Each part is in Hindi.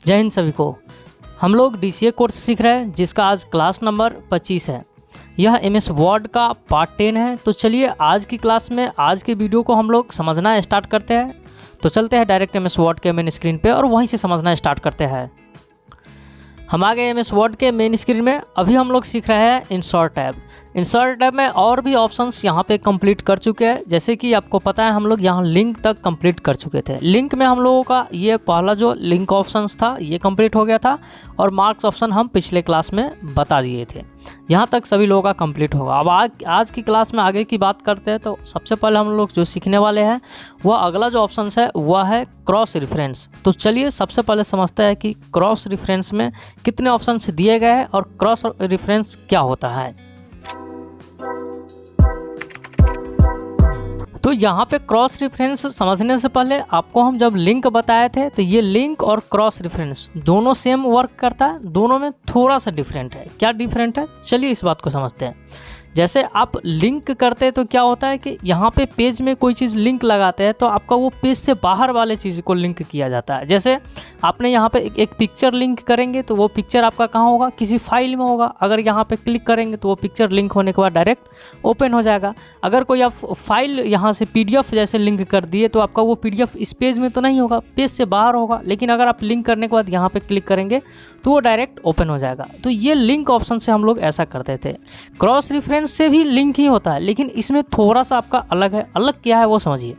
जय हिंद सभी को। हम लोग DCA कोर्स सीख रहे हैं जिसका आज क्लास नंबर 25 है। यह MS वर्ड का पार्ट 10 है। तो चलिए आज की क्लास में आज के वीडियो को हम लोग समझना स्टार्ट करते हैं। तो चलते हैं डायरेक्ट MS वर्ड के मेन स्क्रीन पे और वहीं से समझना स्टार्ट करते हैं। हम आ गए MS वर्ड के मेन स्क्रीन में। अभी हम लोग सीख रहे हैं इंसर्ट टैब। इंसर्ट टैब में और भी ऑप्शंस यहाँ पे कंप्लीट कर चुके हैं। जैसे कि आपको पता है हम लोग यहाँ लिंक तक कंप्लीट कर चुके थे। लिंक में हम लोगों का ये पहला जो लिंक ऑप्शंस था ये कंप्लीट हो गया था और मार्क्स ऑप्शन हम पिछले क्लास में बता दिए थे। यहाँ तक सभी लोगों का कंप्लीट होगा। अब आज की क्लास में आगे की बात करते हैं। तो सबसे पहले हम लोग जो सीखने वाले हैं वह अगला जो ऑप्शन है वह है क्रॉस रेफरेंस। तो चलिए सबसे पहले समझते हैं कि क्रॉस रेफरेंस में कितने ऑप्शंस दिए गए हैं और क्रॉस रेफरेंस क्या होता है। तो यहाँ पे क्रॉस रेफरेंस समझने से पहले आपको हम जब लिंक बताए थे तो ये लिंक और क्रॉस रेफरेंस दोनों सेम वर्क करता है, दोनों में थोड़ा सा डिफरेंट है। क्या डिफरेंट है चलिए इस बात को समझते हैं। जैसे आप लिंक करते हैं तो क्या होता है कि यहाँ पे पेज में कोई चीज़ लिंक लगाते हैं तो आपका वो पेज से बाहर वाले चीज़ को लिंक किया जाता है। जैसे आपने यहाँ पे एक पिक्चर लिंक करेंगे तो वो पिक्चर आपका कहाँ होगा, किसी फाइल में होगा। अगर यहाँ पे क्लिक करेंगे तो वो पिक्चर लिंक होने के बाद डायरेक्ट ओपन हो जाएगा। अगर कोई आप फाइल यहाँ से PDF जैसे लिंक कर दिए तो आपका वो PDF इस पेज में तो नहीं होगा, पेज से बाहर होगा। लेकिन अगर आप लिंक करने के बाद यहाँ पर क्लिक करेंगे तो वो डायरेक्ट ओपन हो जाएगा। तो ये लिंक ऑप्शन से हम लोग ऐसा करते थे। क्रॉस रेफरेंस से भी लिंक ही होता है लेकिन इसमें थोड़ा सा आपका अलग है। अलग क्या है वो समझिए।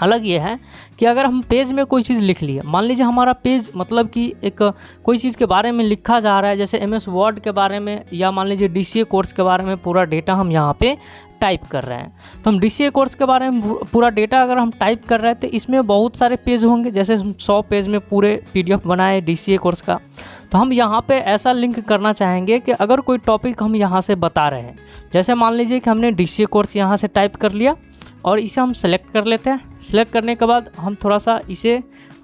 अलग ये है कि अगर हम पेज में कोई चीज़ लिख लिए, मान लीजिए हमारा पेज मतलब कि एक कोई चीज़ के बारे में लिखा जा रहा है, जैसे MS वर्ड के बारे में या मान लीजिए DCA कोर्स के बारे में पूरा डेटा हम यहाँ पे टाइप कर रहे हैं। तो हम DCA कोर्स के बारे में पूरा डेटा अगर हम टाइप कर रहे हैं तो इसमें बहुत सारे पेज होंगे। जैसे 100 पेज में पूरे PDF बनाए DCA कोर्स का, तो हम यहाँ पे ऐसा लिंक करना चाहेंगे कि अगर कोई टॉपिक हम यहाँ से बता रहे हैं, जैसे मान लीजिए कि हमने DCA कोर्स यहाँ से टाइप कर लिया और इसे हम सेलेक्ट कर लेते हैं। सेलेक्ट करने के बाद हम थोड़ा सा इसे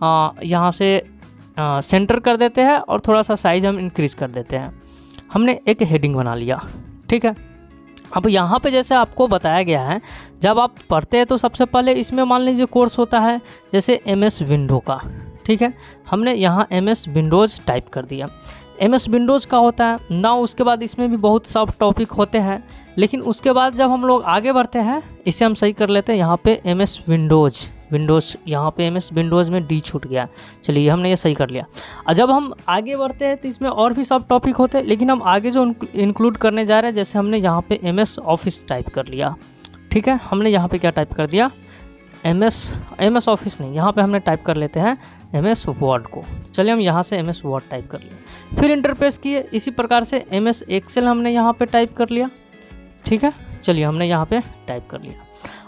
यहाँ से सेंटर कर देते हैं और थोड़ा सा साइज़ हम इंक्रीज़ कर देते हैं। हमने एक हेडिंग बना लिया, ठीक है। अब यहाँ पे जैसे आपको बताया गया है, जब आप पढ़ते हैं तो सबसे पहले इसमें मान लीजिए कोर्स होता है जैसे MS विंडो का, ठीक है। हमने यहाँ MS विंडोज़ टाइप कर दिया। MS विंडोज़ का होता है ना। उसके बाद इसमें भी बहुत सब टॉपिक होते हैं, लेकिन उसके बाद जब हम लोग आगे बढ़ते हैं इसे हम सही कर लेते हैं। यहाँ पे MS विंडोज़ यहाँ पे MS विंडोज़ में D छूट गया। चलिए हमने ये सही कर लिया। और जब हम आगे बढ़ते हैं तो इसमें और भी सब टॉपिक होते हैं, लेकिन हम आगे जो इंक्लूड करने जा रहे हैं, जैसे हमने यहाँ पे MS ऑफिस टाइप कर लिया, ठीक है। हमने यहाँ पे क्या टाइप कर दिया, MS ऑफिस नहीं, यहाँ पे हमने टाइप कर लेते हैं MS वर्ड को। चलिए हम यहाँ से MS वर्ड टाइप कर लिए, फिर इंटर प्रेस किए। इसी प्रकार से MS एक्सेल हमने यहाँ पे टाइप कर लिया, ठीक है। चलिए हमने यहाँ पे टाइप कर लिया।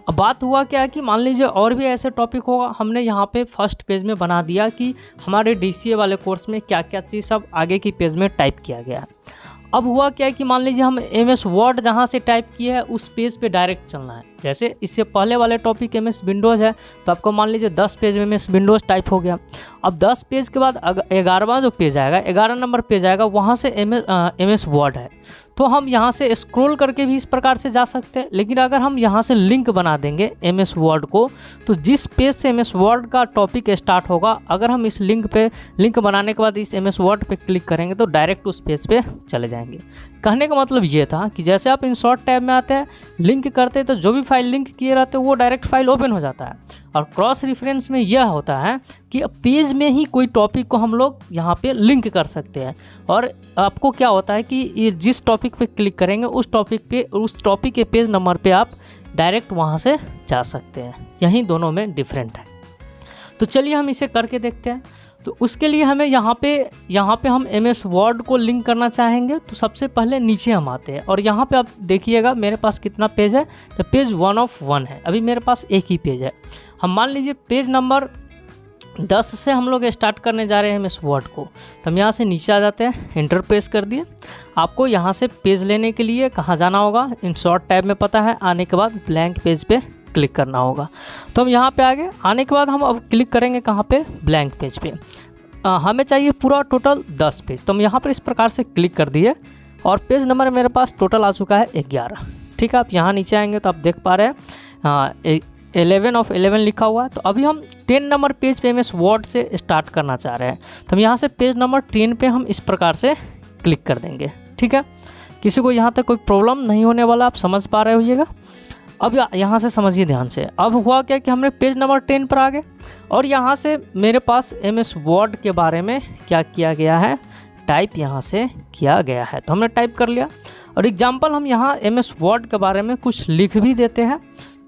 अब बात हुआ क्या है कि मान लीजिए और भी ऐसे टॉपिक होगा। हमने यहाँ पे फर्स्ट पेज में बना दिया कि हमारे DCA वाले कोर्स में क्या क्या चीज़ सब आगे की पेज में टाइप किया गया है। अब हुआ क्या है कि मान लीजिए हम MS वर्ड जहाँ से टाइप किया है उस पेज पे डायरेक्ट चलना है। जैसे इससे पहले वाले टॉपिक MS विंडोज़ है तो आपको मान लीजिए 10 पेज में MS विंडोज़ टाइप हो गया। अब 10 पेज के बाद 11वां जो पेज आएगा, 11 नंबर पेज आएगा, वहाँ से MS वर्ड है। तो हम यहाँ से स्क्रॉल करके भी इस प्रकार से जा सकते हैं। लेकिन अगर हम यहाँ से लिंक बना देंगे MS वर्ड को, तो जिस पेज से MS वर्ड का टॉपिक स्टार्ट होगा, अगर हम इस लिंक बनाने के बाद इस MS वर्ड पे क्लिक करेंगे तो डायरेक्ट उस पेज पे चले जाएंगे। कहने का मतलब ये था कि जैसे आप इंसर्ट टैब में आते हैं, लिंक करते हैं तो जो भी फाइल लिंक किए रहते हैं वो डायरेक्ट फाइल ओपन हो जाता है। और क्रॉस रेफरेंस में यह होता है कि पेज में ही कोई टॉपिक को हम लोग यहाँ पे लिंक कर सकते हैं। और आपको क्या होता है कि ये जिस टॉपिक पे क्लिक करेंगे उस टॉपिक के पेज नंबर पे आप डायरेक्ट वहाँ से जा सकते हैं। यही दोनों में डिफरेंट है। तो चलिए हम इसे करके देखते हैं। तो उसके लिए हमें यहाँ पे हम MS वर्ड को लिंक करना चाहेंगे। तो सबसे पहले नीचे हम आते हैं और यहाँ पे आप देखिएगा मेरे पास कितना पेज है, तो पेज 1 of 1 है। अभी मेरे पास एक ही पेज है। हम मान लीजिए पेज नंबर 10 से हम लोग स्टार्ट करने जा रहे हैं MS वर्ड को। तो हम यहाँ से नीचे आ जाते हैं, एंटर प्रेस कर दिए। आपको यहाँ से पेज लेने के लिए कहाँ जाना होगा, इंसर्ट टैब में पता है। आने के बाद ब्लैंक पेज पे क्लिक करना होगा। तो हम यहाँ पे आ गए। आने के बाद हम अब क्लिक करेंगे कहाँ पे, ब्लैंक पेज पे। हमें चाहिए पूरा टोटल 10 पेज। तो हम यहाँ पर इस प्रकार से क्लिक कर दिए और पेज नंबर मेरे पास टोटल आ चुका है 11, ठीक है। आप यहाँ नीचे आएंगे तो आप देख पा रहे हैं 11 of 11 लिखा हुआ है। तो अभी हम 10 नंबर पेज पे MS वर्ड से स्टार्ट करना चाह रहे हैं। तो हम यहाँ से पेज नंबर 10 पे हम इस प्रकार से क्लिक कर देंगे। ठीक है, किसी को यहाँ तक कोई प्रॉब्लम नहीं होने वाला, आप समझ पा रहे होइएगा। अब यहाँ से समझिए ध्यान से। अब हुआ क्या कि हमने पेज नंबर 10 पर आ गए और यहाँ से मेरे पास MS वर्ड के बारे में क्या किया गया है, टाइप यहाँ से किया गया है। तो हमने टाइप कर लिया और एग्जाम्पल हम यहाँ MS वर्ड के बारे में कुछ लिख भी देते हैं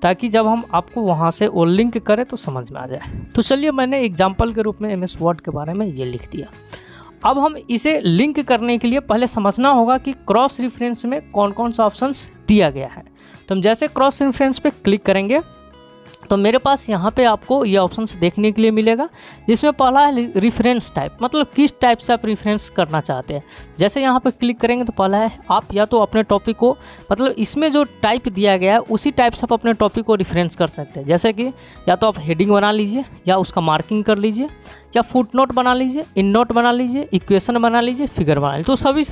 ताकि जब हम आपको वहाँ से वो लिंक करें तो समझ में आ जाए। तो चलिए, मैंने एग्जाम्पल के रूप में MS वर्ड के बारे में ये लिख दिया। अब हम इसे लिंक करने के लिए पहले समझना होगा कि क्रॉस रेफरेंस में कौन कौन सा ऑप्शंस दिया गया है। तो हम जैसे क्रॉस रेफरेंस पे क्लिक करेंगे तो मेरे पास यहाँ पे आपको ये ऑप्शंस देखने के लिए मिलेगा, जिसमें पहला है रेफरेंस टाइप, मतलब किस टाइप से आप रेफरेंस करना चाहते हैं। जैसे यहाँ पे क्लिक करेंगे तो पहला है आप या तो अपने टॉपिक को, मतलब इसमें जो टाइप दिया गया है उसी टाइप से आप अपने टॉपिक को रेफरेंस कर सकते हैं। जैसे कि या तो आप हेडिंग बना लीजिए, या उसका मार्किंग कर लीजिए, या फुट नोट बना लीजिए, इन नोट बना लीजिए, इक्वेशन बना लीजिए, फिगर बना लीजिए। तो सभी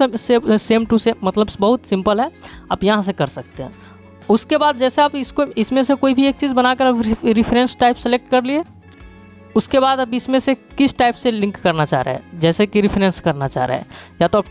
सेम टू सेम, मतलब बहुत सिंपल है, आप यहाँ से कर सकते हैं। उसके बाद जैसे आप इसमें से कोई भी एक चीज़ बनाकर रेफरेंस टाइप सेलेक्ट कर लिए, उसके बाद अब इसमें से किस टाइप से लिंक करना चाह रहे हैं, जैसे कि रेफरेंस करना चाह रहे हैं, या तो आप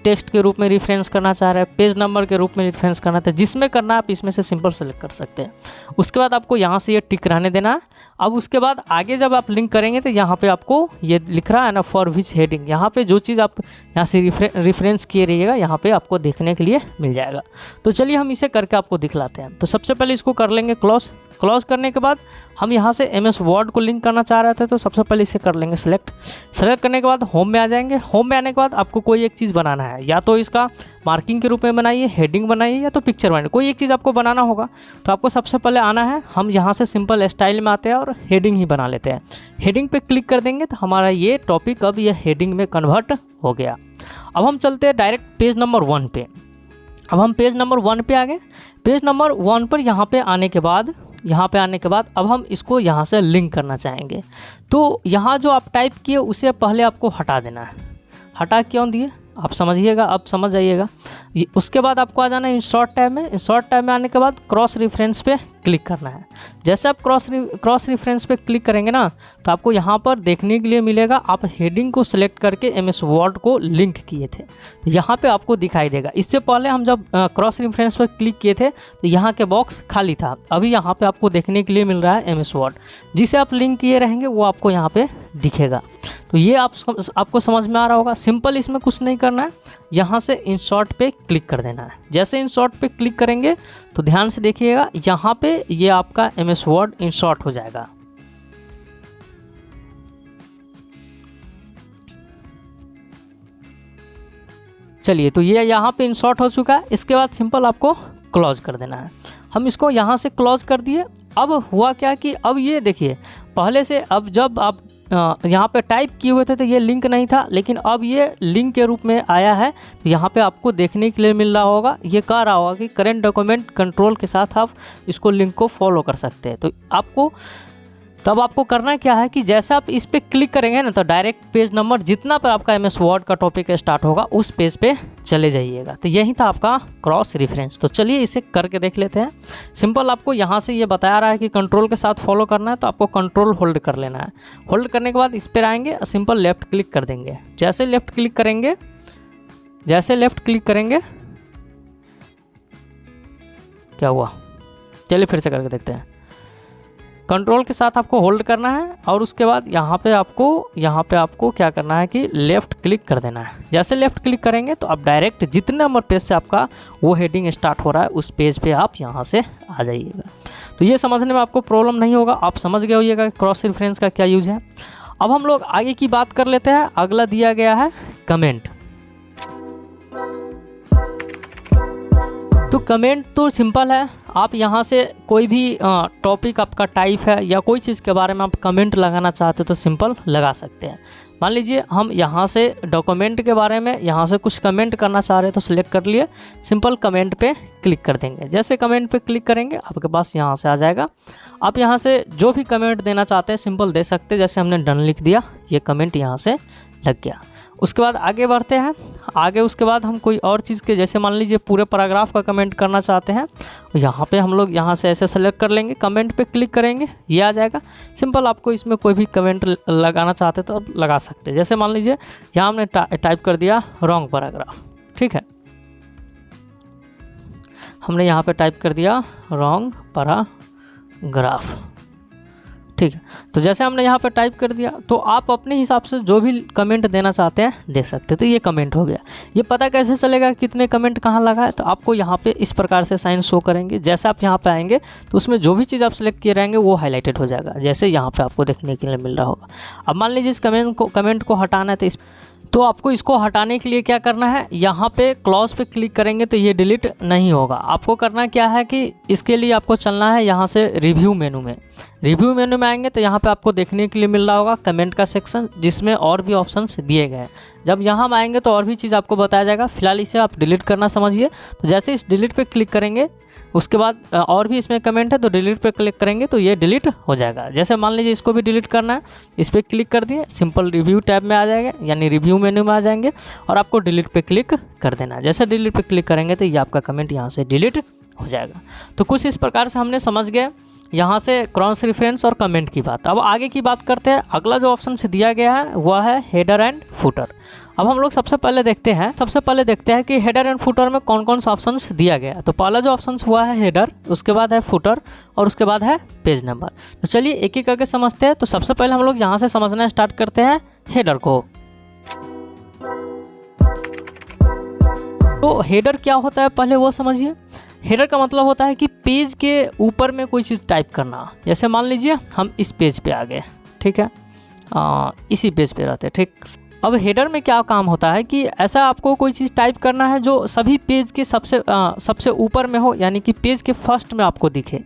टेक्स्ट के रूप में रेफरेंस करना चाह रहे हैं, पेज नंबर के रूप में रेफरेंस करना था, जिसमें करना है आप इसमें से सिंपल सेलेक्ट कर सकते हैं। उसके बाद आपको यहाँ से ये टिक रहने देना है। अब उसके बाद आगे जब आप लिंक करेंगे तो यहाँ पे आपको ये लिख रहा है ना, फॉर विच हेडिंग, यहाँ पे जो चीज़ आप यहाँ से रेफरेंस किए रहिएगा यहाँ पे आपको देखने के लिए मिल जाएगा। तो चलिए हम इसे करके आपको दिखलाते हैं। तो सबसे पहले इसको कर लेंगे क्लोज करने के बाद हम यहाँ से MS वर्ड को लिंक करना चाह रहे थे, तो सबसे पहले इसे कर लेंगे सेलेक्ट करने के बाद होम में आ जाएंगे। होम में आने के बाद आपको कोई एक चीज़ बनाना है, या तो इसका मार्किंग के रूप में बनाइए, हेडिंग बनाइए, या तो पिक्चर बनाइए, कोई एक चीज़ आपको बनाना होगा। तो आपको सबसे पहले आना है, हम यहाँ से सिंपल स्टाइल में आते हैं और हेडिंग ही बना लेते हैं। हेडिंग पे क्लिक कर देंगे तो हमारा ये टॉपिक अब ये हेडिंग में कन्वर्ट हो गया। अब हम चलते हैं डायरेक्ट पेज नंबर 1 पे। अब हम पेज नंबर 1 पे आ गए। पेज नंबर 1 पर यहाँ पे आने के बाद अब हम इसको यहाँ से लिंक करना चाहेंगे। तो यहाँ जो आप टाइप किए उसे पहले आपको हटा देना है। हटा क्यों दिए आप समझिएगा, अब समझ जाइएगा। उसके बाद आपको आ जाना है इंसर्ट टैब में। इंसर्ट टैब में आने के बाद क्रॉस रेफरेंस पे क्लिक करना है। जैसे आप क्रॉस रेफरेंस पे क्लिक करेंगे ना, तो आपको यहाँ पर देखने के लिए मिलेगा आप हेडिंग को सिलेक्ट करके MS वर्ड को लिंक किए थे, तो यहाँ पे आपको दिखाई देगा। इससे पहले हम जब क्रॉस रेफरेंस पर क्लिक किए थे तो यहाँ के बॉक्स खाली था, अभी यहाँ पे आपको देखने के लिए मिल रहा है MS वर्ड, जिसे आप लिंक किए रहेंगे वो आपको यहाँ पे दिखेगा। तो ये आपको समझ में आ रहा होगा। सिंपल इसमें कुछ नहीं करना है, यहाँ से इंसर्ट पे क्लिक कर देना है। जैसे इंसर्ट पे क्लिक करेंगे तो ध्यान से देखिएगा, यहाँ पे ये आपका MS वर्ड इंसर्ट हो जाएगा। चलिए, तो ये यहाँ पे इंसर्ट हो चुका है। इसके बाद सिंपल आपको क्लोज कर देना है। हम इसको यहाँ से क्लोज कर दिए। अब हुआ क्या कि अब ये देखिए, पहले से अब जब आप यहाँ पे टाइप किए हुए थे तो ये लिंक नहीं था, लेकिन अब ये लिंक के रूप में आया है। तो यहाँ पे आपको देखने के लिए मिल रहा होगा, ये कह रहा होगा कि करेंट डॉक्यूमेंट कंट्रोल के साथ आप इसको लिंक को फॉलो कर सकते हैं। तो आपको करना क्या है कि जैसे आप इस पर क्लिक करेंगे ना, तो डायरेक्ट पेज नंबर जितना पर आपका MS वर्ड का टॉपिक स्टार्ट होगा उस पेज पे चले जाइएगा। तो यही था आपका क्रॉस रेफरेंस। तो चलिए इसे करके देख लेते हैं। सिंपल आपको यहाँ से ये बता रहा है कि कंट्रोल के साथ फॉलो करना है, तो आपको कंट्रोल होल्ड कर लेना है। होल्ड करने के बाद इस पर आएंगे, सिंपल लेफ्ट क्लिक कर देंगे। जैसे लेफ्ट क्लिक करेंगे क्या हुआ, चलिए फिर से करके देखते हैं। कंट्रोल के साथ आपको होल्ड करना है और उसके बाद यहाँ पे आपको क्या करना है कि लेफ़्ट क्लिक कर देना है। जैसे लेफ़्ट क्लिक करेंगे तो आप डायरेक्ट जितने नंबर पेज से आपका वो हेडिंग स्टार्ट हो रहा है उस पेज पे आप यहाँ से आ जाइएगा। तो ये समझने में आपको प्रॉब्लम नहीं होगा, आप समझ गए होइएगा क्रॉस रेफरेंस का क्या यूज है। अब हम लोग आगे की बात कर लेते हैं। अगला दिया गया है कमेंट। तो कमेंट तो सिंपल है, आप यहाँ से कोई भी टॉपिक आपका टाइप है या कोई चीज़ के बारे में आप कमेंट लगाना चाहते हो तो सिंपल लगा सकते हैं। मान लीजिए हम यहाँ से डॉक्यूमेंट के बारे में यहाँ से कुछ कमेंट करना चाह रहे हैं, तो सिलेक्ट कर लिए, सिंपल कमेंट पे क्लिक कर देंगे। जैसे कमेंट पे क्लिक करेंगे आपके पास यहाँ से आ जाएगा। आप यहाँ से जो भी कमेंट देना चाहते हैं सिंपल दे सकते हैं। जैसे हमने डन लिख दिया, ये कमेंट यहाँ से लग गया। उसके बाद आगे बढ़ते हैं। आगे उसके बाद हम कोई और चीज़ के, जैसे मान लीजिए पूरे पैराग्राफ का कमेंट करना चाहते हैं, यहाँ पे हम लोग यहाँ से ऐसे सेलेक्ट कर लेंगे, कमेंट पे क्लिक करेंगे, ये आ जाएगा। सिंपल आपको इसमें कोई भी कमेंट लगाना चाहते तो आप लगा सकते हैं। जैसे मान लीजिए यहाँ हमने टाइप कर दिया रॉन्ग पैराग्राफ, ठीक है, हमने यहाँ पे टाइप कर दिया रॉन्ग पैराग्राफ, ठीक है। तो जैसे हमने यहाँ पे टाइप कर दिया तो आप अपने हिसाब से जो भी कमेंट देना चाहते हैं दे सकते हैं। तो ये कमेंट हो गया। ये पता कैसे चलेगा कितने कमेंट कहाँ लगा है? तो आपको यहाँ पे इस प्रकार से साइन शो करेंगे। जैसे आप यहाँ पे आएंगे तो उसमें जो भी चीज़ आप सेलेक्ट किए रहेंगे वो हाईलाइटेड हो जाएगा, जैसे यहाँ पे आपको देखने के लिए मिल रहा होगा। अब मान लीजिए इस कमेंट को हटाना है तो आपको इसको हटाने के लिए क्या करना है, यहाँ पे क्लॉज पे क्लिक करेंगे तो ये डिलीट नहीं होगा। आपको करना क्या है कि इसके लिए आपको चलना है यहाँ से रिव्यू मेनू में। रिव्यू मेनू में आएंगे तो यहाँ पे आपको देखने के लिए मिल रहा होगा कमेंट का सेक्शन, जिसमें और भी ऑप्शंस दिए गए हैं। जब यहाँ हम आएंगे तो और भी चीज़ आपको बताया जाएगा। फिलहाल इसे आप डिलीट करना समझिए। तो जैसे इस डिलीट पे क्लिक करेंगे उसके बाद और भी इसमें कमेंट है तो डिलीट पे क्लिक करेंगे तो ये डिलीट हो जाएगा। जैसे मान लीजिए इसको भी डिलीट करना है, इस पर क्लिक कर दिए, सिंपल रिव्यू टैब में आ जाएगा, यानी रिव्यू मेन्यू में आ जाएंगे और आपको डिलीट पे क्लिक कर देना है। जैसे डिलीट पे क्लिक करेंगे तो ये आपका कमेंट यहाँ से डिलीट हो जाएगा। तो कुछ इस प्रकार से हमने समझ गए यहाँ से क्रॉस रेफरेंस और कमेंट की बात। अब आगे की बात करते हैं। अगला जो ऑप्शन से दिया गया है वह है हेडर एंड फुटर। अब हम लोग सबसे पहले देखते हैं कि हेडर एंड फुटर में कौन कौन सा ऑप्शंस दिया गया है। तो पहला जो ऑप्शन हुआ है हेडर, उसके बाद है फुटर और उसके बाद है पेज नंबर। तो चलिए एक एक करके समझते हैं। तो सबसे पहले हम लोग यहाँ से समझना स्टार्ट करते हैं हेडर को। तो हेडर क्या होता है पहले वो समझिए। हेडर का मतलब होता है कि पेज के ऊपर में कोई चीज़ टाइप करना। जैसे मान लीजिए हम इस पेज पे आ गए, ठीक है, इसी पेज पे रहते हैं, ठीक। अब हेडर में क्या काम होता है कि ऐसा आपको कोई चीज़ टाइप करना है जो सभी पेज के सबसे ऊपर में हो, यानी कि पेज के फर्स्ट में आपको दिखे।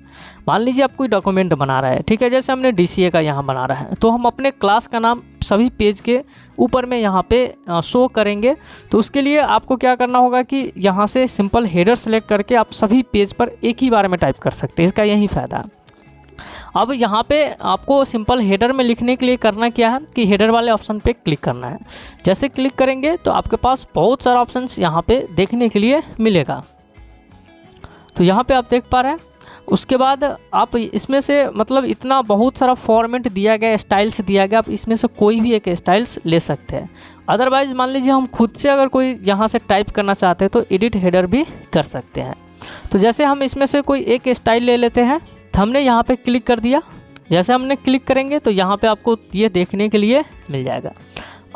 मान लीजिए आप कोई डॉक्यूमेंट बना रहा है, ठीक है, जैसे हमने DCA का यहाँ बना रहा है, तो हम अपने क्लास का नाम सभी पेज के ऊपर में यहाँ पे शो करेंगे। तो उसके लिए आपको क्या करना होगा कि यहाँ से सिंपल हेडर सेलेक्ट करके आप सभी पेज पर एक ही बार में टाइप कर सकते हैं। इसका यही फ़ायदा है। अब यहाँ पे आपको सिंपल हेडर में लिखने के लिए करना क्या है कि हेडर वाले ऑप्शन पे क्लिक करना है। जैसे क्लिक करेंगे तो आपके पास बहुत सारा ऑप्शंस यहाँ पे देखने के लिए मिलेगा। तो यहाँ पे आप देख पा रहे हैं। उसके बाद आप इसमें से मतलब इतना बहुत सारा फॉर्मेट दिया गया, स्टाइल्स दिया गया, आप इसमें से कोई भी एक स्टाइल्स ले सकते हैं। अदरवाइज़ मान लीजिए हम खुद से अगर कोई यहाँ से टाइप करना चाहते हैं तो एडिट हेडर भी कर सकते हैं। तो जैसे हम इसमें से कोई एक स्टाइल ले लेते हैं। हमने यहाँ पे क्लिक कर दिया। जैसे हमने क्लिक करेंगे तो यहाँ पे आपको ये देखने के लिए मिल जाएगा।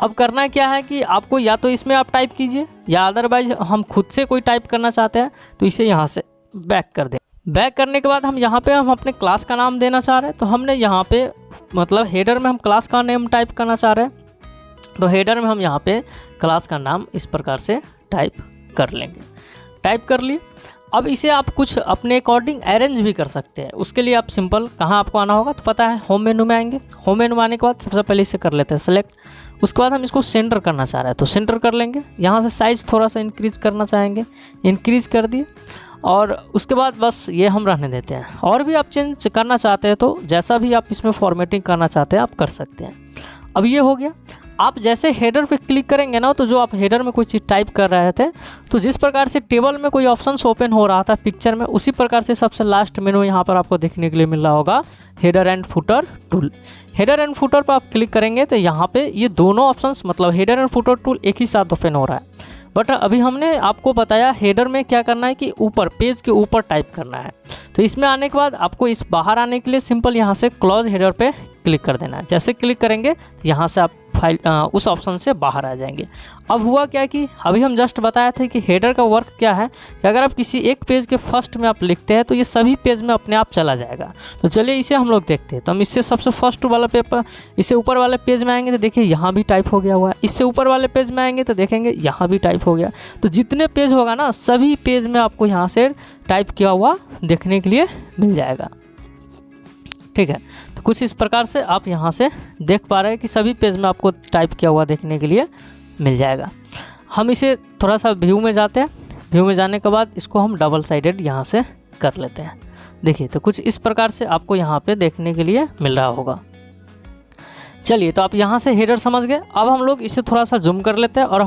अब करना क्या है कि आपको या तो इसमें आप टाइप कीजिए, या अदरवाइज हम खुद से कोई टाइप करना चाहते हैं तो इसे यहाँ से बैक कर दें। बैक करने के बाद हम यहाँ पे हम अपने क्लास का नाम देना चाह रहे हैं, तो हमने यहाँ पे मतलब हेडर में हम क्लास का नेम टाइप करना चाह रहे हैं। तो हेडर में हम यहाँ पे क्लास का नाम इस प्रकार से टाइप कर लेंगे। टाइप कर लिए। अब इसे आप कुछ अपने अकॉर्डिंग अरेंज भी कर सकते हैं। उसके लिए आप सिंपल कहाँ आपको आना होगा तो पता है, होम मेनू में आएंगे। होम मेनू में आने के बाद सबसे पहले इसे कर लेते हैं सेलेक्ट। उसके बाद हम इसको सेंटर करना चाह रहे हैं तो सेंटर कर लेंगे। यहाँ से साइज़ थोड़ा सा इंक्रीज़ करना चाहेंगे, इंक्रीज़ कर दिए। और उसके बाद बस ये हम रहने देते हैं। और भी आप चेंज करना चाहते हैं तो जैसा भी आप इसमें फॉर्मेटिंग करना चाहते हैं आप कर सकते हैं। अब ये हो गया। आप जैसे हेडर पे क्लिक करेंगे ना, तो जो आप हेडर में कोई चीज़ टाइप कर रहे थे तो जिस प्रकार से टेबल में कोई ऑप्शंस ओपन हो रहा था पिक्चर में, उसी प्रकार से सबसे लास्ट मेनू यहाँ पर आपको देखने के लिए मिल रहा होगा header and footer tool. Header and footer पर आप क्लिक करेंगे तो यहाँ पे ये दोनों ऑप्शंस मतलब हेडर एंड फुटर टूल एक ही साथ ओपन हो रहा है। बट अभी हमने आपको बताया हेडर में क्या करना है कि ऊपर पेज के ऊपर टाइप करना है। तो इसमें आने के बाद आपको इस बाहर आने के लिए सिंपल यहाँ से क्लोज हेडर पे क्लिक कर देना है। जैसे क्लिक करेंगे तो यहाँ से आप फाइल उस ऑप्शन से बाहर आ जाएंगे। अब हुआ क्या कि अभी हम जस्ट बताए थे कि हेडर का वर्क क्या है कि अगर आप किसी एक पेज के फर्स्ट में आप लिखते हैं तो ये सभी पेज में अपने आप चला जाएगा। तो चलिए इसे हम लोग देखते हैं। तो हम इससे सबसे फर्स्ट वाला पेपर, इससे ऊपर वाले पेज में आएंगे तो देखिए यहाँ भी टाइप हो गया हुआ है। इससे ऊपर वाले पेज में आएंगे तो देखेंगे यहाँ भी टाइप हो गया। तो जितने पेज होगा ना सभी पेज में आपको यहाँ से टाइप किया हुआ देखने के लिए मिल जाएगा। ठीक है, तो कुछ इस प्रकार से आप यहाँ से देख पा रहे हैं कि सभी पेज में आपको टाइप किया हुआ देखने के लिए मिल जाएगा। हम इसे थोड़ा सा व्यू में जाते हैं। व्यू में जाने के बाद इसको हम डबल साइडेड यहाँ से कर लेते हैं। देखिए तो कुछ इस प्रकार से आपको यहाँ पे देखने के लिए मिल रहा होगा। चलिए, तो आप यहाँ से हेडर समझ गए। अब हम लोग इसे थोड़ा सा जूम कर लेते हैं और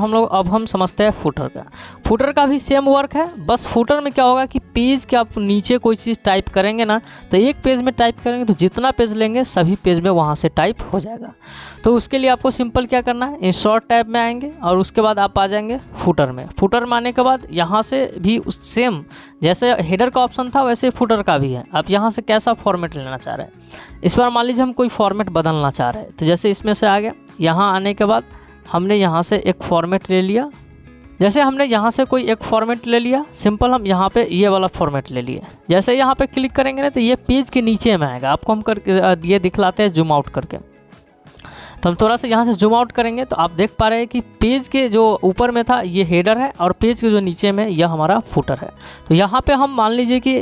हम समझते हैं फुटर का। फुटर का भी सेम वर्क है, बस फुटर में क्या होगा कि पेज के आप नीचे कोई चीज़ टाइप करेंगे ना, तो एक पेज में टाइप करेंगे तो जितना पेज लेंगे सभी पेज में वहाँ से टाइप हो जाएगा। तो उसके लिए आपको सिंपल क्या करना है, इंसर्ट टैब में आएंगे और उसके बाद आप आ जाएंगे फुटर में। फुटर में आने के बाद यहाँ से भी उस सेम जैसे हेडर का ऑप्शन था वैसे फुटर का भी है। आप यहाँ से कैसा फॉर्मेट लेना चाह रहे हैं, इस बार मान लीजिए हम कोई फॉर्मेट बदलना चाह रहे हैं, तो जैसे इसमें से आ गया, यहाँ आने के बाद हमने यहाँ से एक फॉर्मेट ले लिया। जैसे हमने यहाँ से कोई एक फॉर्मेट ले लिया, सिंपल हम यहाँ पे ये वाला फॉर्मेट ले लिए। जैसे यहाँ पे क्लिक करेंगे ना तो ये पेज के नीचे में आएगा। आपको हम ये दिखलाते हैं जूम आउट करके। तो हम थोड़ा सा यहाँ से जूम आउट करेंगे तो आप देख पा रहे हैं कि पेज के जो ऊपर में था ये हेडर है और पेज के जो नीचे में यह हमारा फुटर है। तो यहाँ पे हम मान लीजिए कि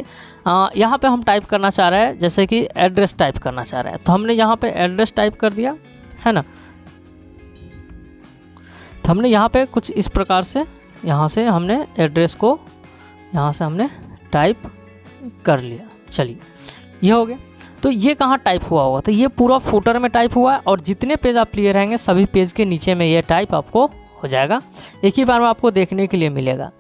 यहाँ पे हम टाइप करना चाह रहे हैं, जैसे कि एड्रेस टाइप करना चाह रहे हैं, तो हमने यहाँ पे एड्रेस टाइप कर दिया है ना। तो हमने यहाँ पे कुछ इस प्रकार से यहाँ से हमने एड्रेस को यहाँ से हमने टाइप कर लिया। चलिए, ये हो गया। तो ये कहाँ टाइप हुआ होगा, तो ये पूरा फुटर में टाइप हुआ है और जितने पेज आप लिए रहेंगे सभी पेज के नीचे में ये टाइप आपको हो जाएगा, एक ही बार में आपको देखने के लिए मिलेगा।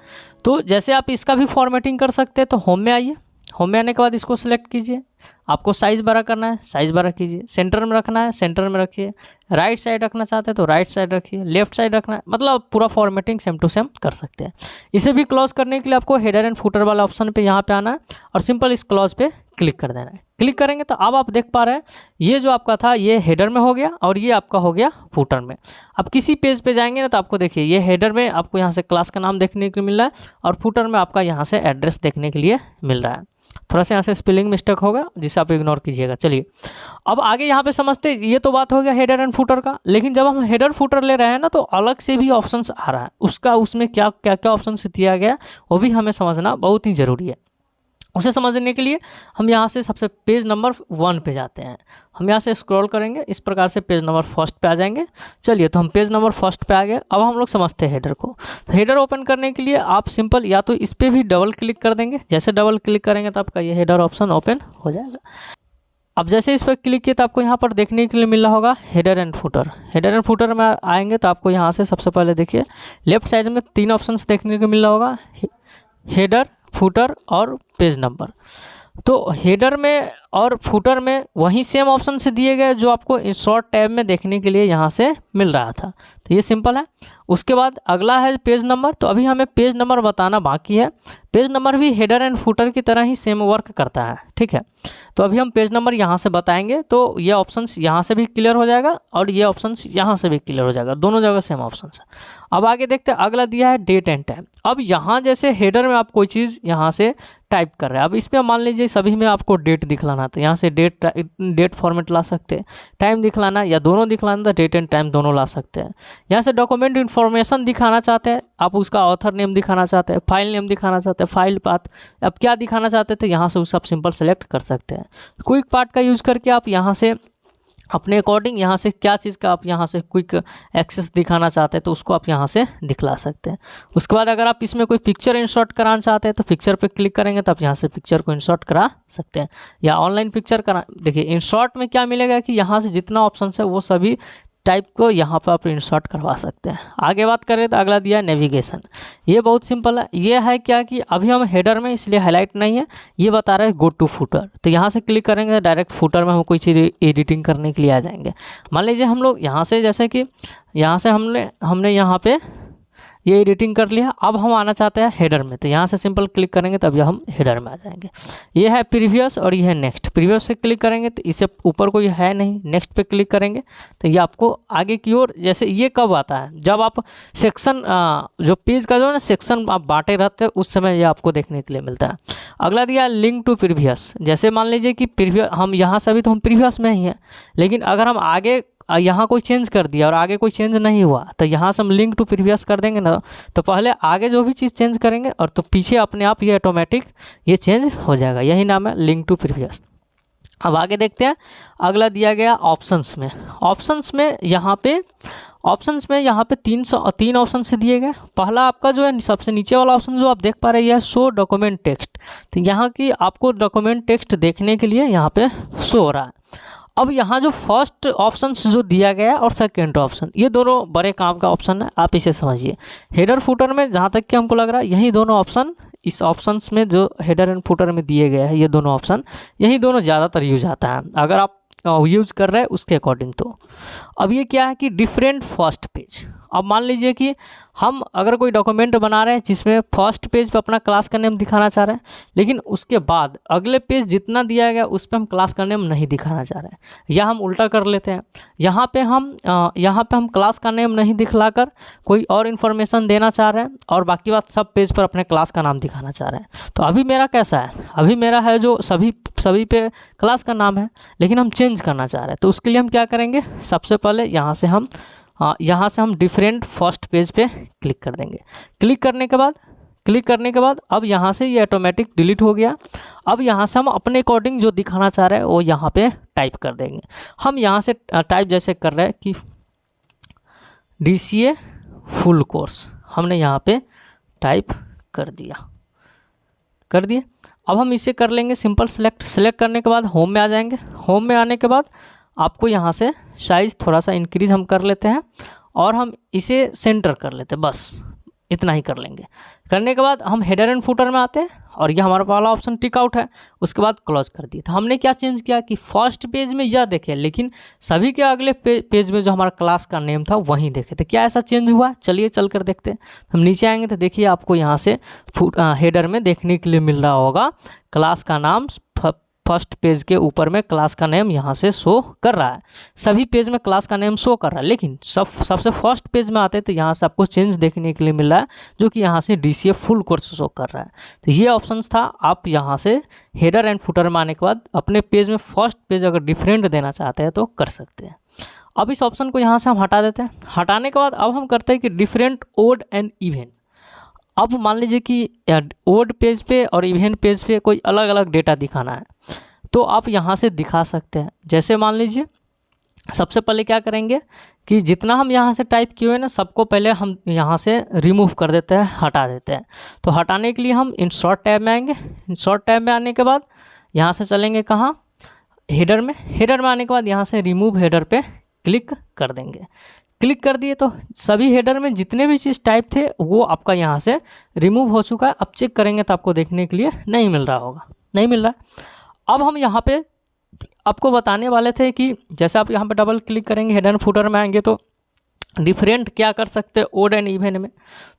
तो जैसे आप इसका भी फॉर्मेटिंग कर सकते हैं, तो होम में आइए। होम में आने के बाद इसको सेलेक्ट कीजिए। आपको साइज़ बड़ा करना है, साइज़ बड़ा कीजिए। सेंटर में रखना है, सेंटर में रखिए। राइट साइड रखना चाहते हैं तो राइट साइड रखिए। लेफ्ट साइड रखना है, मतलब पूरा फॉर्मेटिंग सेम टू सेम कर सकते हैं। इसे भी क्लोज करने के लिए आपको हेडर एंड फुटर वाला ऑप्शन पे यहाँ पे आना है और सिंपल इस क्लोज पे क्लिक कर देना है। क्लिक करेंगे तो अब आप देख पा रहे हैं ये जो आपका था ये हेडर में हो गया और ये आपका हो गया फुटर में। अब किसी पेज पे जाएंगे ना तो आपको देखिए ये हेडर में आपको यहाँ से क्लास का नाम देखने के लिए मिल रहा है और फुटर में आपका यहाँ से एड्रेस देखने के लिए मिल रहा है। थोड़ा सा यहाँ से स्पेलिंग मिस्टेक होगा जिसे आप इग्नोर कीजिएगा। चलिए, अब आगे यहाँ पे समझते, ये तो बात हो गया हेडर एंड फुटर का। लेकिन जब हम हेडर फुटर ले रहे हैं ना तो अलग से भी ऑप्शंस आ रहा है, उसका उसमें क्या क्या क्या ऑप्शन दिया गया वो भी हमें समझना बहुत ही ज़रूरी है। उसे समझने के लिए हम यहाँ से सबसे पेज नंबर 1 पे जाते हैं। हम यहाँ से स्क्रॉल करेंगे, इस प्रकार से पेज नंबर 1 पे आ जाएंगे। चलिए, तो हम पेज नंबर 1 पे आ गए। अब हम लोग समझते हैं हेडर को। तो हेडर ओपन करने के लिए आप सिंपल या तो इस पर भी डबल क्लिक कर देंगे। जैसे डबल क्लिक करेंगे तो आपका ये हेडर ऑप्शन ओपन हो जाएगा। अब जैसे इस पर क्लिक किया तो आपको यहाँ पर देखने के लिए मिल रहा होगा header and footer. Header and footer में आएंगे तो आपको यहाँ से सबसे पहले देखिए लेफ्ट साइड में 3 ऑप्शन देखने को मिल रहा होगा, हेडर, फुटर और पेज नंबर। तो हेडर में और फुटर में वही सेम ऑप्शन से दिए गए जो आपको इंसर्ट टैब में देखने के लिए यहाँ से मिल रहा था। तो ये सिंपल है। उसके बाद अगला है पेज नंबर। तो अभी हमें पेज नंबर बताना बाकी है। पेज नंबर भी हेडर एंड फुटर की तरह ही सेम वर्क करता है, ठीक है। तो अभी हम पेज नंबर यहाँ से बताएंगे तो ये ऑप्शंस यहाँ से भी क्लियर हो जाएगा और ये ऑप्शंस यहाँ से भी क्लियर हो जाएगा, दोनों जगह सेम ऑप्शंस है। अब आगे देखते हैं, अगला दिया है डेट एंड टाइम। अब यहाँ जैसे हेडर में आप कोई चीज़ यहाँ से टाइप कर रहे हैं, अब इसमें मान लीजिए सभी में आपको डेट दिखलाना, तो यहाँ से डेट फॉर्मेट ला सकते हैं। टाइम दिखलाना या दोनों दिखलाना तो डेट एंड टाइम दोनों ला सकते हैं। यहाँ से डॉक्यूमेंट इन्फॉर्मेशन दिखाना चाहते हैं, आप उसका ऑथर नेम दिखाना चाहते हैं, फाइल नेम दिखाना चाहते हैं, फाइल पाथ, अब क्या दिखाना चाहते थे यहाँ से उसे आप सिंपल सेलेक्ट कर सकते हैं। क्विक पार्ट का यूज़ करके आप यहाँ से अपने अकॉर्डिंग यहाँ से क्या चीज़ का आप यहाँ से क्विक एक्सेस दिखाना चाहते हैं तो उसको आप यहाँ से दिखला सकते हैं। उसके बाद अगर आप इसमें कोई पिक्चर इंसर्ट कराना चाहते हैं तो पिक्चर पे क्लिक करेंगे तो आप यहाँ से पिक्चर को इंसर्ट करा सकते हैं या ऑनलाइन पिक्चर करा। देखिए इंसर्ट में क्या मिलेगा कि यहाँ से जितना ऑप्शन है वो सभी टाइप को यहाँ पर आप इंसर्ट करवा सकते हैं। आगे बात करें तो अगला दिया है नेविगेशन। ये बहुत सिंपल है। ये है क्या कि अभी हम हेडर में इसलिए हाईलाइट नहीं है, ये बता रहा है गो टू फुटर। तो यहाँ से क्लिक करेंगे डायरेक्ट फुटर में हम कोई चीज़ एडिटिंग करने के लिए आ जाएंगे। मान लीजिए हम लोग यहाँ से जैसे कि यहाँ से हमने यहाँ पे ये एडिटिंग कर लिया। अब हम आना चाहते हैं हेडर में, तो यहाँ से सिंपल क्लिक करेंगे तब यह हम हेडर में आ जाएंगे। ये है प्रीवियस और ये है नेक्स्ट। प्रीवियस से क्लिक करेंगे तो इससे ऊपर कोई है नहीं, नेक्स्ट पे क्लिक करेंगे तो ये आपको आगे की ओर, जैसे ये कब आता है जब आप सेक्शन जो पेज का जो है ना सेक्शन आप बांटे रहते हैं उस समय ये आपको देखने के लिए मिलता है। अगला दिया लिंक टू प्रीवियस। जैसे मान लीजिए कि प्रीवियस हम यहाँ से अभी तो हम प्रीवियस में ही हैं, लेकिन अगर हम आगे यहाँ कोई चेंज कर दिया और आगे कोई चेंज नहीं हुआ तो यहाँ से हम लिंक टू प्रीवियस कर देंगे ना, तो पहले आगे जो भी चीज़ चेंज करेंगे और तो पीछे अपने आप ये ऑटोमेटिक ये चेंज हो जाएगा। यही नाम है लिंक टू प्रीवियस। अब आगे देखते हैं, अगला दिया गया ऑप्शंस में। ऑप्शंस में यहाँ पे 3 ऑप्शन से दिए गए। पहला आपका जो है सबसे नीचे वाला ऑप्शन जो आप देख पा रहे हैं यह शो डॉक्यूमेंट टेक्स्ट। तो यहाँ की आपको डॉक्यूमेंट टेक्स्ट देखने के लिए यहाँ पे शो हो रहा है। अब यहाँ जो फर्स्ट ऑप्शन जो दिया गया है और सेकेंड ऑप्शन, ये दोनों बड़े काम का ऑप्शन है, आप इसे समझिए। हेडर फुटर में जहाँ तक कि हमको लग रहा है यही दोनों ऑप्शन, इस ऑप्शंस में जो हेडर एंड फुटर में दिए गए हैं ये दोनों ऑप्शन, यही दोनों ज़्यादातर यूज आता है अगर आप यूज कर रहे हैं उसके अकॉर्डिंग। तो अब ये क्या है कि डिफरेंट फर्स्ट पेज। अब मान लीजिए कि हम अगर कोई डॉक्यूमेंट बना रहे हैं जिसमें फर्स्ट पेज पे अपना क्लास का नेम दिखाना चाह रहे हैं, लेकिन उसके बाद अगले पेज जितना दिया गया उस पर हम क्लास का नेम नहीं दिखाना चाह रहे हैं, या हम उल्टा कर लेते हैं, यहाँ पे हम क्लास का नेम नहीं दिखलाकर कोई और इन्फॉर्मेशन देना चाह रहे हैं और बाकी बात सब पेज पर अपने क्लास का नाम दिखाना चाह रहे हैं। तो अभी मेरा कैसा है, अभी मेरा है जो सभी पे क्लास का नाम है, लेकिन हम चेंज करना चाह रहे हैं। तो उसके लिए हम क्या करेंगे, सबसे पहले यहाँ से हम डिफरेंट फर्स्ट पेज पे क्लिक कर देंगे। क्लिक करने के बाद अब यहाँ से ये ऑटोमेटिक डिलीट हो गया। अब यहाँ से हम अपने अकॉर्डिंग जो दिखाना चाह रहे हैं वो यहाँ पे टाइप कर देंगे। हम यहाँ से टाइप जैसे कर रहे हैं कि DCA फुल कोर्स, हमने यहाँ पे टाइप कर दिए। अब हम इसे कर लेंगे सिंपल सेलेक्ट करने के बाद होम में आ जाएंगे। होम में आने के बाद आपको यहाँ से साइज़ थोड़ा सा इंक्रीज़ हम कर लेते हैं और हम इसे सेंटर कर लेते हैं, बस इतना ही कर लेंगे। करने के बाद हम हेडर एंड फुटर में आते हैं और ये हमारा वाला ऑप्शन टिक आउट है, उसके बाद क्लोज कर दिए। तो हमने क्या चेंज किया कि फर्स्ट पेज में यह देखे, लेकिन सभी के अगले पेज में जो हमारा क्लास का नेम था वहीं देखे। तो क्या ऐसा चेंज हुआ, चलिए चल कर देखते हैं। हम नीचे आएंगे तो देखिए आपको यहाँ से हेडर में देखने के लिए मिल रहा होगा क्लास का नाम, फर्स्ट पेज के ऊपर में क्लास का नेम यहाँ से शो कर रहा है। सभी पेज में क्लास का नेम शो कर रहा है, लेकिन सबसे फर्स्ट पेज में आते हैं तो यहाँ से आपको चेंज देखने के लिए मिल रहा है, जो कि यहाँ से DCA फुल कोर्स शो कर रहा है। तो ये ऑप्शंस था, आप यहाँ से हेडर एंड फुटर में आने के बाद अपने पेज में फर्स्ट पेज अगर डिफरेंट देना चाहते हैं तो कर सकते हैं। अब इस ऑप्शन को यहाँ से हम हटा देते हैं। हटाने के बाद अब हम करते हैं कि डिफरेंट ओड एंड इवन। अब मान लीजिए कि ओड पेज पे और इवन पेज पे कोई अलग अलग डेटा दिखाना है, तो आप यहाँ से दिखा सकते हैं। जैसे मान लीजिए सबसे पहले क्या करेंगे कि जितना हम यहाँ से टाइप किए हुए ना, सबको पहले हम यहाँ से रिमूव कर देते हैं, हटा देते हैं। तो हटाने के लिए हम इंसर्ट टैब में आएंगे। इंसर्ट टैब में आने के बाद यहाँ से चलेंगे कहाँ, हेडर में। हेडर में आने के बाद यहाँ से रिमूव हेडर पे क्लिक कर देंगे। क्लिक कर दिए तो सभी हेडर में जितने भी चीज़ टाइप थे वो आपका यहाँ से रिमूव हो चुका है। अब चेक करेंगे तो आपको देखने के लिए नहीं मिल रहा होगा, नहीं मिल रहा है। अब हम यहाँ पे आपको बताने वाले थे कि जैसे आप यहाँ पे डबल क्लिक करेंगे, हेडर एंड फुटर में आएंगे तो डिफरेंट क्या कर सकते हैं ओड एंड इवन में।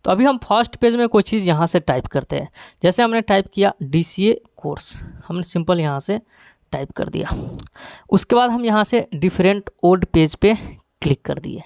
तो अभी हम फर्स्ट पेज में कोई चीज़ यहाँ से टाइप करते हैं। जैसे हमने टाइप किया DCA कोर्स, हमने सिंपल यहाँ से टाइप कर दिया। उसके बाद हम यहाँ से डिफरेंट ओड पेज पे क्लिक कर दिए।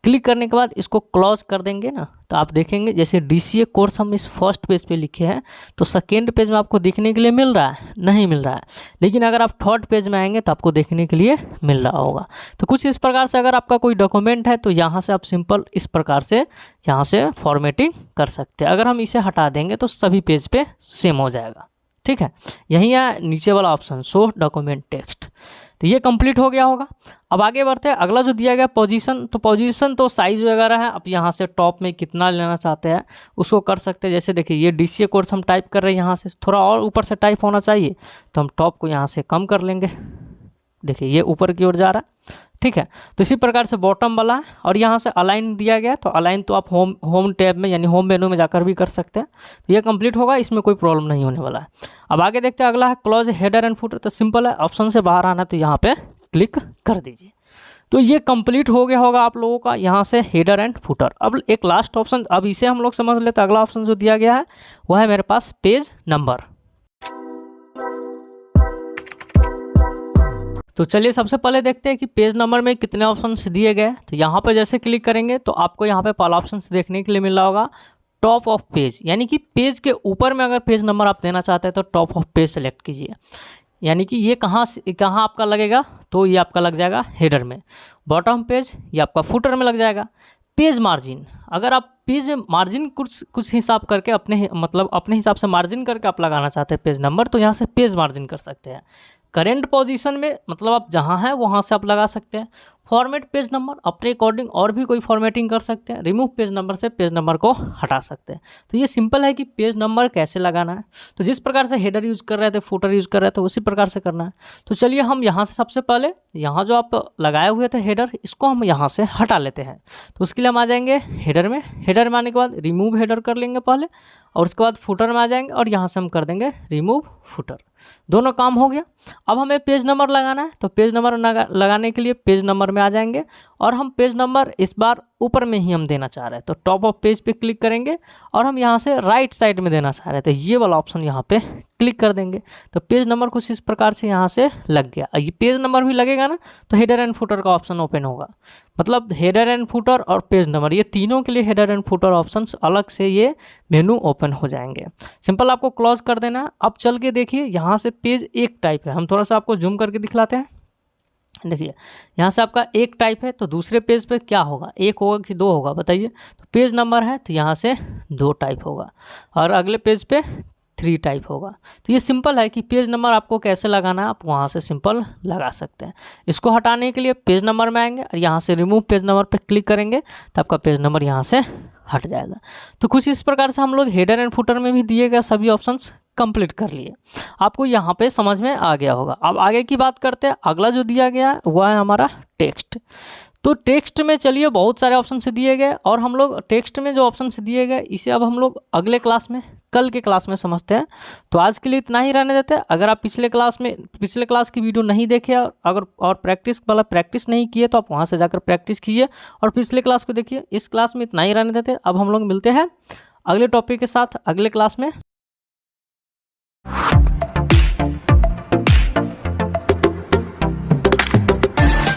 क्लिक करने के बाद इसको क्लोज कर देंगे ना, तो आप देखेंगे जैसे DCA कोर्स हम इस फर्स्ट पेज पे लिखे हैं तो सेकेंड पेज में आपको दिखने के लिए मिल रहा है, नहीं मिल रहा है। लेकिन अगर आप थर्ड पेज में आएंगे तो आपको देखने के लिए मिल रहा होगा। तो कुछ इस प्रकार से अगर आपका कोई डॉक्यूमेंट है तो यहाँ से आप सिंपल इस प्रकार से यहाँ से फॉर्मेटिंग कर सकते हैं। अगर हम इसे हटा देंगे तो सभी पेज पे सेम हो जाएगा, ठीक है। यही है नीचे वाला ऑप्शन शो डॉक्यूमेंट टेक्स्ट। तो ये कंप्लीट हो गया होगा। अब आगे बढ़ते हैं। अगला जो दिया गया पोजीशन, तो पोजीशन तो साइज़ वगैरह है, आप यहाँ से टॉप में कितना लेना चाहते हैं उसको कर सकते हैं। जैसे देखिए ये DCA कोर्स हम टाइप कर रहे हैं, यहाँ से थोड़ा और ऊपर से टाइप होना चाहिए, तो हम टॉप को यहाँ से कम कर लेंगे। देखिए ये ऊपर की ओर जा रहा है, ठीक है। तो इसी प्रकार से बॉटम वाला है और यहाँ से अलाइन दिया गया, तो अलाइन तो आप होम टैब में यानी होम मेनू में जाकर भी कर सकते हैं। तो ये कंप्लीट होगा, इसमें कोई प्रॉब्लम नहीं होने वाला है। अब आगे देखते हैं, अगला है क्लोज हेडर एंड फुटर। तो सिंपल है, ऑप्शन से बाहर आना तो यहाँ पे क्लिक कर दीजिए। तो ये कंप्लीट हो गया होगा आप लोगों का यहाँ से हेडर एंड फुटर। अब एक लास्ट ऑप्शन, अब इसे हम लोग समझ लेते हैं। अगला ऑप्शन जो दिया गया है वह है मेरे पास पेज नंबर। तो चलिए सबसे पहले देखते हैं कि पेज नंबर में कितने ऑप्शंस दिए गए। तो यहाँ पर जैसे क्लिक करेंगे तो आपको यहाँ पे पहला ऑप्शंस देखने के लिए मिल रहा होगा टॉप ऑफ पेज, यानी कि पेज के ऊपर में अगर पेज नंबर आप देना चाहते हैं तो टॉप ऑफ पेज सेलेक्ट कीजिए। यानी कि ये कहाँ आपका लगेगा, तो ये आपका लग जाएगा हेडर में। बॉटम पेज ये आपका फुटर में लग जाएगा। पेज मार्जिन, अगर आप पेज में मार्जिन कुछ हिसाब करके अपने हिसाब से मार्जिन करके आप लगाना चाहते हैं पेज नंबर, तो यहाँ से पेज मार्जिन कर सकते हैं। करेंट पोजीशन में मतलब आप जहाँ हैं वहाँ से आप लगा सकते हैं। फॉर्मेट पेज नंबर, अपने अकॉर्डिंग और भी कोई फॉर्मेटिंग कर सकते हैं। रिमूव पेज नंबर से पेज नंबर को हटा सकते हैं। तो ये सिंपल है कि पेज नंबर कैसे लगाना है। तो जिस प्रकार से हेडर यूज कर रहे थे, फुटर यूज कर रहे थे, उसी प्रकार से करना है। तो चलिए हम यहाँ से सबसे पहले यहाँ जो आप लगाए हुए थे हेडर, इसको हम यहाँ से हटा लेते हैं। तो उसके लिए हम आ जाएंगे हेडर में। हेडर में आने के बाद रिमूव हेडर कर लेंगे पहले, और उसके बाद फुटर में आ जाएंगे और यहाँ से हम कर देंगे रिमूव फुटर। दोनों काम हो गया। अब हमें पेज नंबर लगाना है। तो पेज नंबर लगाने के लिए पेज नंबर में आ जाएंगे और हम पेज नंबर इस बार ऊपर में ही हम देना चाह रहे हैं। तो टॉप ऑफ पेज पे क्लिक करेंगे और हम यहाँ से राइट साइड में देना चाह रहे थे, ये वाला ऑप्शन यहाँ पे क्लिक कर देंगे। तो पेज नंबर कुछ इस प्रकार से यहाँ से लग गया। ये पेज नंबर भी लगेगा ना, तो हेडर एंड फुटर का ऑप्शन ओपन होगा। मतलब हेडर एंड फुटर और पेज नंबर, ये तीनों के लिए हेडर एंड फुटर ऑप्शंस अलग से ये मेनू ओपन हो जाएंगे। सिंपल आपको क्लोज कर देना है। अब चल के देखिए, यहाँ से पेज एक टाइप है। हम थोड़ा सा आपको जूम करके दिखलाते हैं। देखिए यहाँ से आपका एक टाइप है, तो दूसरे पेज पे क्या होगा, एक होगा कि दो होगा बताइए। तो पेज नंबर है तो यहाँ से दो टाइप होगा, और अगले पेज पे 3 टाइप होगा। तो ये सिंपल है कि पेज नंबर आपको कैसे लगाना है, आप वहाँ से सिंपल लगा सकते हैं। इसको हटाने के लिए पेज नंबर में आएंगे और यहाँ से रिमूव पेज नंबर पे क्लिक करेंगे तो आपका पेज नंबर यहाँ से हट जाएगा। तो कुछ इस प्रकार से हम लोग हेडर एंड फुटर में भी दिए गए सभी ऑप्शंस कंप्लीट कर लिए। आपको यहाँ पे समझ में आ गया होगा। अब आगे की बात करते हैं। अगला जो दिया गया है वह है हमारा टेक्स्ट। तो टेक्स्ट में चलिए बहुत सारे ऑप्शन से दिए गए, और हम लोग टेक्स्ट में जो ऑप्शन से दिए गए इसे अब हम लोग अगले क्लास में, कल के क्लास में समझते हैं। तो आज के लिए इतना ही रहने देते हैं। अगर आप पिछले क्लास की वीडियो नहीं देखे और प्रैक्टिस नहीं किए तो आप वहाँ से जाकर प्रैक्टिस कीजिए और पिछले क्लास को देखिए। इस क्लास में इतना ही रहने देते हैं। अब हम लोग मिलते हैं अगले टॉपिक के साथ अगले क्लास में।